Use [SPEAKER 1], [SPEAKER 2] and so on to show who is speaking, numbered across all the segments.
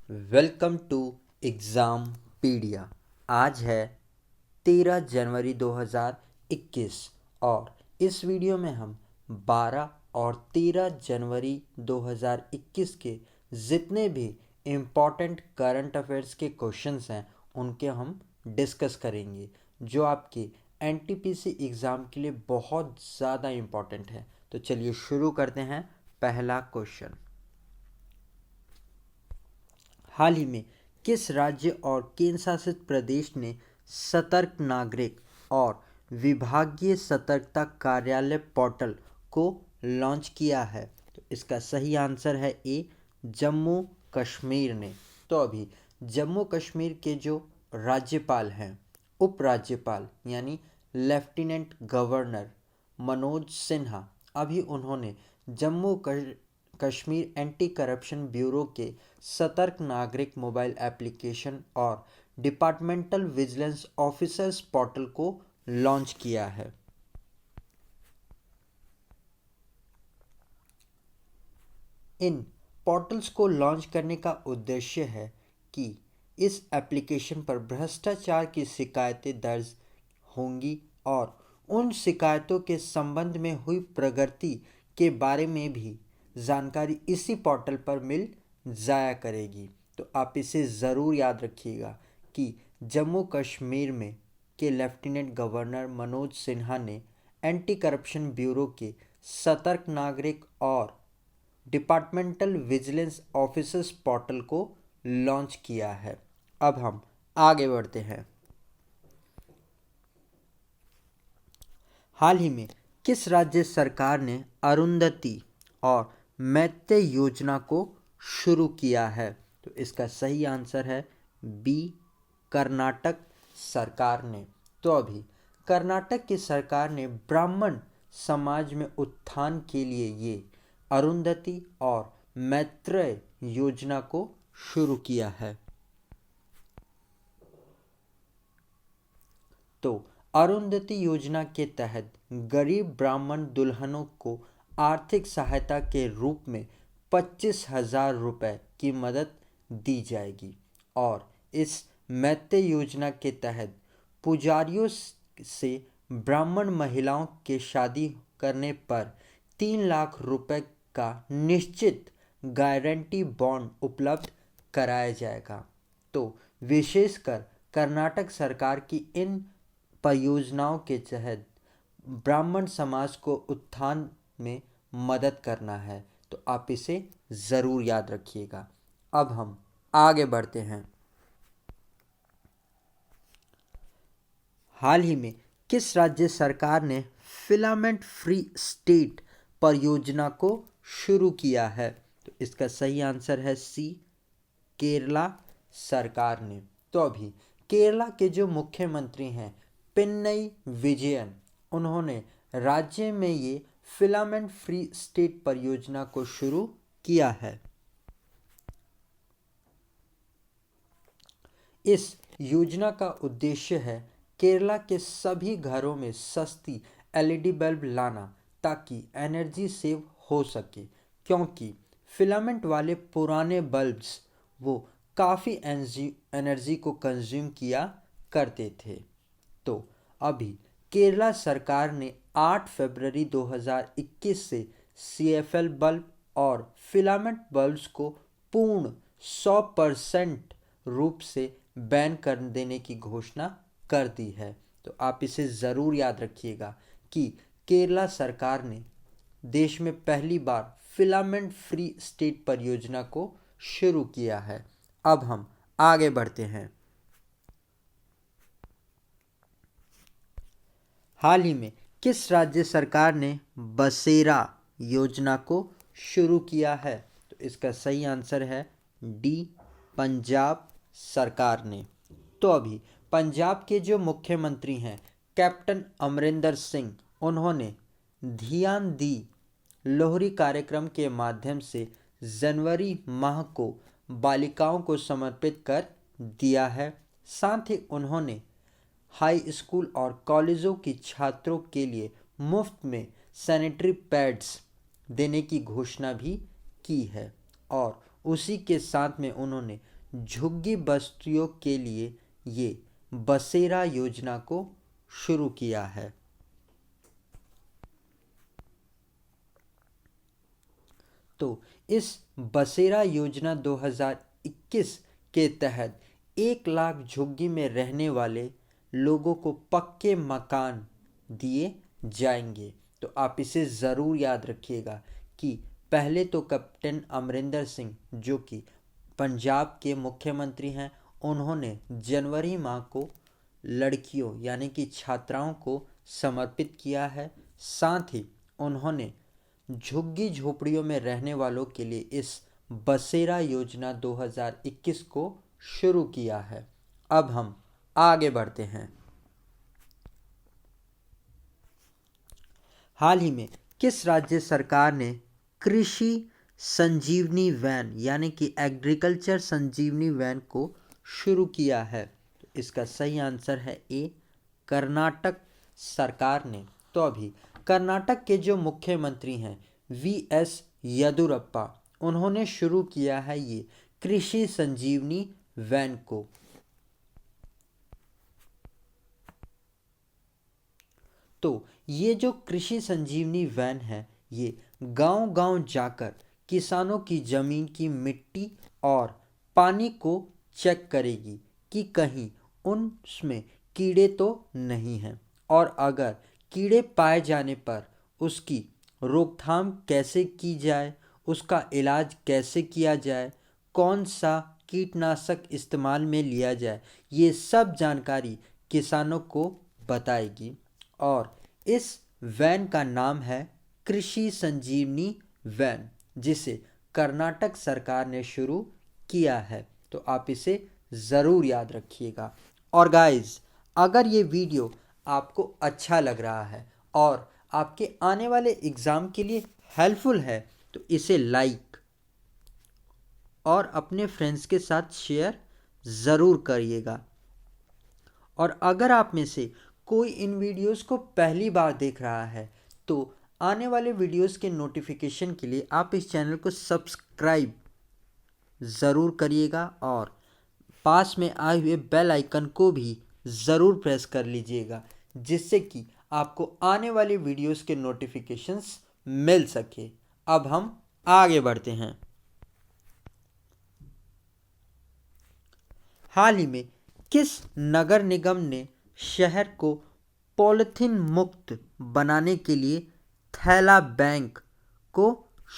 [SPEAKER 1] Welcome to exam पीडिया। आज है 13 जनवरी 2021 और इस वीडियो में हम 12 और 13 जनवरी 2021 के जितने भी इम्पॉर्टेंट करंट अफेयर्स के क्वेश्चंस हैं उनके हम डिस्कस करेंगे, जो आपके एनटीपीसी एग्ज़ाम के लिए बहुत ज़्यादा इम्पॉर्टेंट है। तो चलिए शुरू करते हैं। पहला क्वेश्चन, हाल ही में किस राज्य और केंद्र शासित प्रदेश ने सतर्क नागरिक और विभागीय सतर्कता कार्यालय पोर्टल को लॉन्च किया है? तो इसका सही आंसर है ए, जम्मू कश्मीर ने। तो अभी जम्मू कश्मीर के जो राज्यपाल हैं, उपराज्यपाल यानी लेफ्टिनेंट गवर्नर मनोज सिन्हा, अभी उन्होंने Jammu Kashmir anti corruption bureau के सतर्क नागरिक मोबाइल एप्लीकेशन और डिपार्टमेंटल विजिलेंस ऑफिसर्स पोर्टल को लॉन्च किया है। इन पोर्टल्स को लॉन्च करने का उद्देश्य है कि इस एप्लीकेशन पर भ्रष्टाचार की शिकायतें दर्ज होंगी और उन शिकायतों के संबंध में हुई प्रगति के बारे में भी जानकारी इसी पोर्टल पर मिल जाया करेगी। तो आप इसे ज़रूर याद रखिएगा कि जम्मू कश्मीर में के लेफ्टिनेंट गवर्नर मनोज सिन्हा ने एंटी करप्शन ब्यूरो के सतर्क नागरिक और डिपार्टमेंटल विजिलेंस ऑफिसर्स पोर्टल को लॉन्च किया है। अब हम आगे बढ़ते हैं। हाल ही में किस राज्य सरकार ने अरुंधति और मैत्रेय योजना को शुरू किया है? तो इसका सही आंसर है बी, कर्नाटक सरकार ने। तो अभी कर्नाटक की सरकार ने ब्राह्मण समाज में उत्थान के लिए ये अरुंधति और मैत्रेय योजना को शुरू किया है। तो अरुंधति योजना के तहत गरीब ब्राह्मण दुल्हनों को आर्थिक सहायता के रूप में 25,000 रुपये की मदद दी जाएगी और इस मैत्रेय योजना के तहत पुजारियों से ब्राह्मण महिलाओं के शादी करने पर 3 लाख रुपए का निश्चित गारंटी बॉन्ड उपलब्ध कराया जाएगा। तो विशेषकर कर्नाटक सरकार की इन परियोजनाओं के तहत ब्राह्मण समाज को उत्थान में मदद करना है। तो आप इसे ज़रूर याद रखिएगा। अब हम आगे बढ़ते हैं। हाल ही में किस राज्य सरकार ने फिलामेंट फ्री स्टेट परियोजना को शुरू किया है? तो इसका सही आंसर है सी, केरला सरकार ने। तो अभी केरला के जो मुख्यमंत्री हैं पिनई विजयन, उन्होंने राज्य में ये फिलामेंट फ्री स्टेट परियोजना को शुरू किया है। इस योजना का उद्देश्य है केरला के सभी घरों में सस्ती एलईडी बल्ब लाना ताकि एनर्जी सेव हो सके, क्योंकि फिलामेंट वाले पुराने बल्ब्स वो काफ़ी एनर्जी को कंज्यूम किया करते थे। तो अभी केरला सरकार ने 8 फरवरी 2021 से सीएफएल बल्ब और फिलामेंट बल्ब्स को पूर्ण 100% रूप से बैन कर देने की घोषणा कर दी है। तो आप इसे ज़रूर याद रखिएगा कि केरला सरकार ने देश में पहली बार फिलामेंट फ्री स्टेट परियोजना को शुरू किया है। अब हम आगे बढ़ते हैं। हाल ही में किस राज्य सरकार ने बसेरा योजना को शुरू किया है? तो इसका सही आंसर है डी, पंजाब सरकार ने। तो अभी पंजाब के जो मुख्यमंत्री हैं कैप्टन अमरिंदर सिंह, उन्होंने ध्यान दी लोहरी कार्यक्रम के माध्यम से जनवरी माह को बालिकाओं को समर्पित कर दिया है। साथ ही उन्होंने हाई स्कूल और कॉलेजों की छात्रों के लिए मुफ्त में सैनिटरी पैड्स देने की घोषणा भी की है और उसी के साथ में उन्होंने झुग्गी बस्तियों के लिए ये बसेरा योजना को शुरू किया है। तो इस बसेरा योजना 2021 के तहत 1 लाख झुग्गी में रहने वाले लोगों को पक्के मकान दिए जाएंगे। तो आप इसे ज़रूर याद रखिएगा कि पहले तो कैप्टन अमरिंदर सिंह जो कि पंजाब के मुख्यमंत्री हैं, उन्होंने जनवरी माह को लड़कियों यानी कि छात्राओं को समर्पित किया है। साथ ही उन्होंने झुग्गी झोपड़ियों में रहने वालों के लिए इस बसेरा योजना 2021 को शुरू किया है। अब हम आगे बढ़ते हैं। हाल ही में किस राज्य सरकार ने कृषि संजीवनी वैन यानी कि एग्रीकल्चर संजीवनी वैन को शुरू किया है? तो इसका सही आंसर है ए, कर्नाटक सरकार ने। तो अभी कर्नाटक के जो मुख्यमंत्री हैं वीएस येदियुरप्पा, उन्होंने शुरू किया है ये कृषि संजीवनी वैन को। तो ये जो कृषि संजीवनी वैन है ये गांव-गांव जाकर किसानों की ज़मीन की मिट्टी और पानी को चेक करेगी कि कहीं उसमें कीड़े तो नहीं हैं, और अगर कीड़े पाए जाने पर उसकी रोकथाम कैसे की जाए, उसका इलाज कैसे किया जाए, कौन सा कीटनाशक इस्तेमाल में लिया जाए, ये सब जानकारी किसानों को बताएगी। और इस वैन का नाम है कृषि संजीवनी वैन, जिसे कर्नाटक सरकार ने शुरू किया है। तो आप इसे ज़रूर याद रखिएगा। और गाइस, अगर ये वीडियो आपको अच्छा लग रहा है और आपके आने वाले एग्ज़ाम के लिए हेल्पफुल है तो इसे लाइक और अपने फ्रेंड्स के साथ शेयर ज़रूर करिएगा। और अगर आप में से कोई इन वीडियोस को पहली बार देख रहा है तो आने वाले वीडियोस के नोटिफिकेशन के लिए आप इस चैनल को सब्सक्राइब ज़रूर करिएगा और पास में आए हुए बेल आइकन को भी ज़रूर प्रेस कर लीजिएगा, जिससे कि आपको आने वाले वीडियोस के नोटिफिकेशंस मिल सके। अब हम आगे बढ़ते हैं। हाल ही में किस नगर निगम ने शहर को पॉलिथीन मुक्त बनाने के लिए थैला बैंक को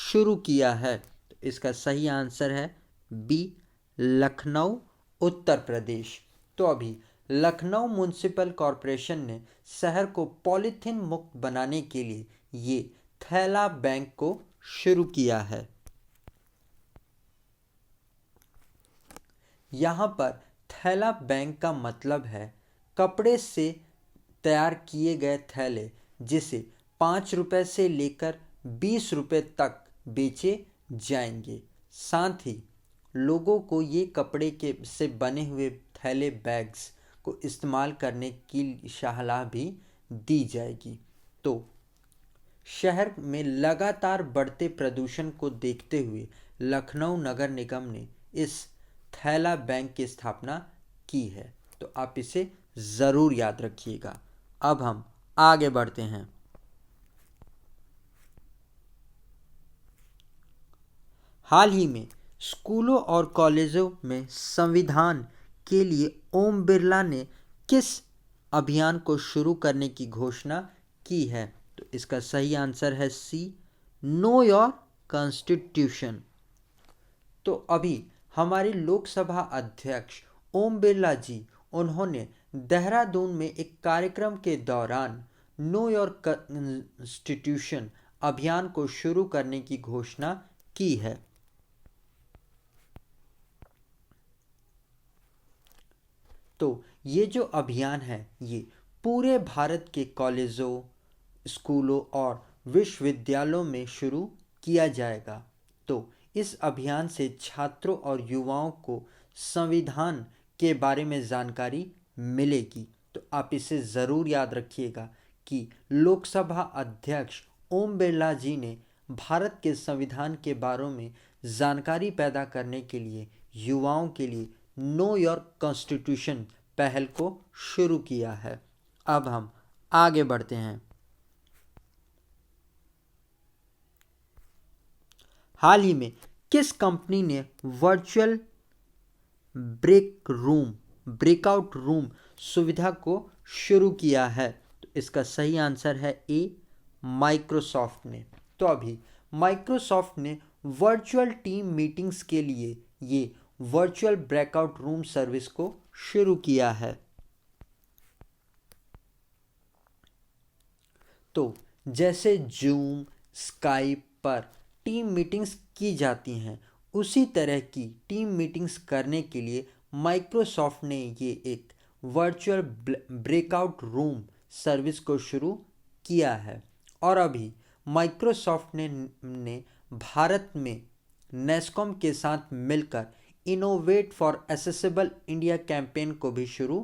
[SPEAKER 1] शुरू किया है? तो इसका सही आंसर है बी, लखनऊ, उत्तर प्रदेश। तो अभी लखनऊ म्युनिसिपल कॉरपोरेशन ने शहर को पॉलिथीन मुक्त बनाने के लिए ये थैला बैंक को शुरू किया है। यहाँ पर थैला बैंक का मतलब है कपड़े से तैयार किए गए थैले, जिसे 5 रुपये से लेकर 20 रुपये तक बेचे जाएंगे। साथ ही लोगों को ये कपड़े के से बने हुए थैले बैग्स को इस्तेमाल करने की सलाह भी दी जाएगी। तो शहर में लगातार बढ़ते प्रदूषण को देखते हुए लखनऊ नगर निगम ने इस थैला बैंक की स्थापना की है। तो आप इसे ज़रूर याद रखिएगा। अब हम आगे बढ़ते हैं। हाल ही में स्कूलों और कॉलेजों में संविधान के लिए ओम बिरला ने किस अभियान को शुरू करने की घोषणा की है? तो इसका सही आंसर है सी, नो योर कॉन्स्टिट्यूशन। तो अभी हमारे लोकसभा अध्यक्ष ओम बिरला जी, उन्होंने देहरादून में एक कार्यक्रम के दौरान नो योर कॉन्स्टिट्यूशन अभियान को शुरू करने की घोषणा की है। तो ये जो अभियान है ये पूरे भारत के कॉलेजों, स्कूलों और विश्वविद्यालयों में शुरू किया जाएगा। तो इस अभियान से छात्रों और युवाओं को संविधान के बारे में जानकारी मिलेगी। तो आप इसे ज़रूर याद रखिएगा कि लोकसभा अध्यक्ष ओम बिरला जी ने भारत के संविधान के बारे में जानकारी पैदा करने के लिए युवाओं के लिए नो योर कॉन्स्टिट्यूशन पहल को शुरू किया है। अब हम आगे बढ़ते हैं। हाल ही में किस कंपनी ने वर्चुअल ब्रेकआउट रूम सुविधा को शुरू किया है? तो इसका सही आंसर है ए, माइक्रोसॉफ्ट ने। तो अभी माइक्रोसॉफ्ट ने वर्चुअल टीम मीटिंग्स के लिए ये वर्चुअल ब्रेकआउट रूम सर्विस को शुरू किया है। तो जैसे जूम, स्काइप पर टीम मीटिंग्स की जाती हैं, उसी तरह की टीम मीटिंग्स करने के लिए माइक्रोसॉफ्ट ने ये एक वर्चुअल ब्रेकआउट रूम सर्विस को शुरू किया है। और अभी माइक्रोसॉफ्ट ने भारत में नेस्कॉम के साथ मिलकर innovate for accessible India campaign को भी शुरू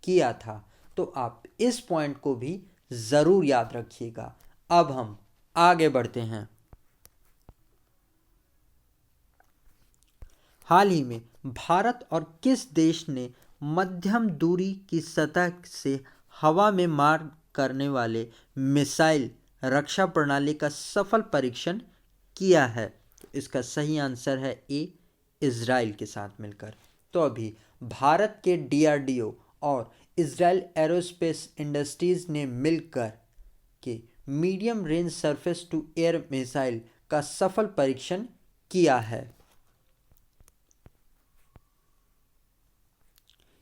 [SPEAKER 1] किया था। तो आप इस पॉइंट को भी ज़रूर याद रखिएगा। अब हम आगे बढ़ते हैं। हाल ही में भारत और किस देश ने मध्यम दूरी की सतह से हवा में मार करने वाले मिसाइल रक्षा प्रणाली का सफल परीक्षण किया है? तो इसका सही आंसर है ए, इजराइल के साथ मिलकर। तो अभी भारत के DRDO और इजराइल एरोस्पेस इंडस्ट्रीज ने मिलकर के medium range surface to air missile का सफल परीक्षण किया है।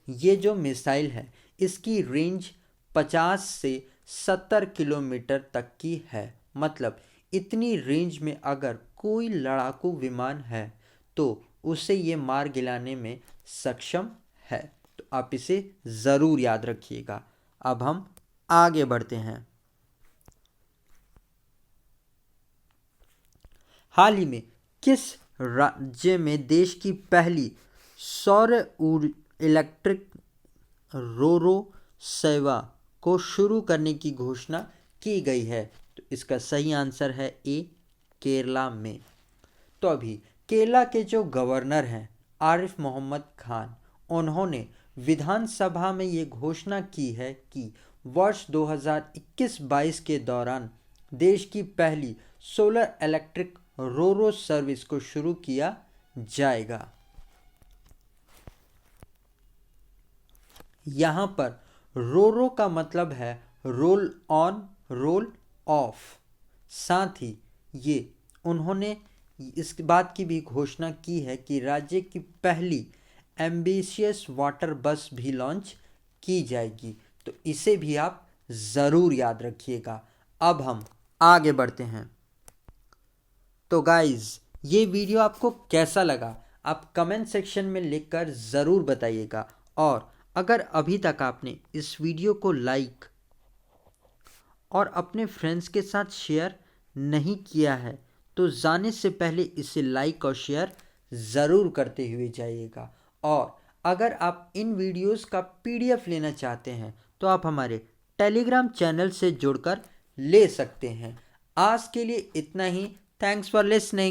[SPEAKER 1] ये जो मिसाइल है इसकी रेंज 50 से 70 किलोमीटर तक की है। मतलब इतनी रेंज में अगर कोई लड़ाकू विमान है तो उसे ये मार गिराने में सक्षम है। तो आप इसे ज़रूर याद रखिएगा। अब हम आगे बढ़ते हैं। हाल ही में किस राज्य में देश की पहली सौर इलेक्ट्रिक रोरो सेवा को शुरू करने की घोषणा की गई है? तो इसका सही आंसर है ए, केरला में। तो अभी केरला के जो गवर्नर हैं आरिफ मोहम्मद खान, उन्होंने विधानसभा में ये घोषणा की है कि वर्ष 2021-22 के दौरान देश की पहली सोलर इलेक्ट्रिक रोरो सर्विस को शुरू किया जाएगा। यहाँ पर रोरो का मतलब है रोल ऑन रोल ऑफ। साथ ही ये उन्होंने इस बात की भी घोषणा की है कि राज्य की पहली एम्बिशियस वाटर बस भी लॉन्च की जाएगी। तो इसे भी आप ज़रूर याद रखिएगा। अब हम आगे बढ़ते हैं। तो गाइज़, ये वीडियो आपको कैसा लगा आप कमेंट सेक्शन में लिखकर ज़रूर बताइएगा। और अगर अभी तक आपने इस वीडियो को लाइक और अपने फ्रेंड्स के साथ शेयर नहीं किया है तो जाने से पहले इसे लाइक और शेयर ज़रूर करते हुए जाइएगा। और अगर आप इन वीडियोस का PDF लेना चाहते हैं तो आप हमारे टेलीग्राम चैनल से जुड़कर ले सकते हैं। आज के लिए इतना ही। Thanks for listening.